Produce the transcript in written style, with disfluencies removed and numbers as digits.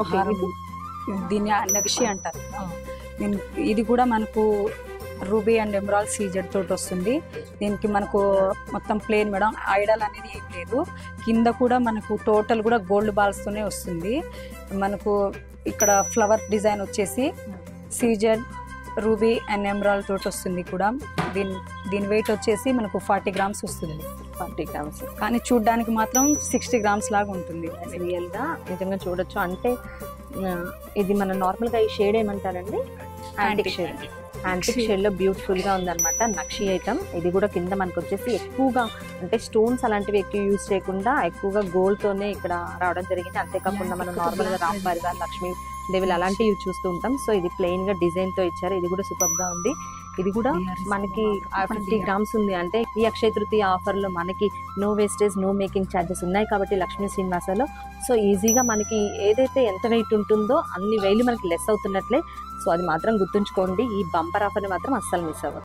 Okay. దీన్ని నగిషి అంటారు. ఇది కూడా మనకు రూబీ అండ్ ఎమరాల్డ్ సీజెడ్ తోటి వస్తుంది. దీనికి మనకు మొత్తం ప్లేన్ మేడం, ఐడల్ అనేది ఏం లేదు. కింద కూడా మనకు టోటల్ కూడా గోల్డ్ బాల్స్తోనే వస్తుంది. మనకు ఇక్కడ ఫ్లవర్ డిజైన్ వచ్చేసి సీజెడ్ రూబీ అండ్ ఎమరాల్డ్ తోటి వస్తుంది కూడా. దీని వెయిట్ వచ్చేసి మనకు 40 గ్రామ్స్ వస్తుంది. 40 గ్రామ్స్, కానీ చూడ్డానికి మాత్రం 60 గ్రామ్స్ లాగా ఉంటుంది. రియల్గా నిజంగా చూడొచ్చు. అంటే ఇది మన నార్మల్గా ఈ షేడ్ ఏమంటారండి? Antique shade. యాంటిక్ షేడ్లో బ్యూటిఫుల్గా ఉందన్నమాట నక్షి ఐటమ్. ఇది కూడా కింద మనకు వచ్చేసి ఎక్కువగా అంటే స్టోన్స్ అలాంటివి ఎక్కువ యూజ్ చేయకుండా ఎక్కువగా గోల్డ్తోనే ఇక్కడ రావడం జరిగింది. అంతేకాకుండా మనం నార్మల్గా రామ్ పరివార్, లక్ష్మీ దేవిలు అలాంటివి చూస్తూ ఉంటాం. సో ఇది ప్లెయిన్గా డిజైన్తో ఇచ్చారు. ఇది కూడా సూపర్గా ఉంది. ఇది కూడా మనకి 50 గ్రామ్స్ ఉంది. అంటే ఈ అక్షయ తృతీయ ఆఫర్లో మనకి no wastage, no making charges ఉన్నాయి కాబట్టి లక్ష్మీ శ్రీనివాసలో సో ఈజీగా మనకి ఏదైతే ఎంత వెయిట్ ఉంటుందో అన్ని వేలు మనకి లెస్ అవుతున్నట్లే. సో అది మాత్రం గుర్తుంచుకోండి. ఈ బంపర్ ఆఫర్ని మాత్రం అస్సలు మిస్ అవ్వదు.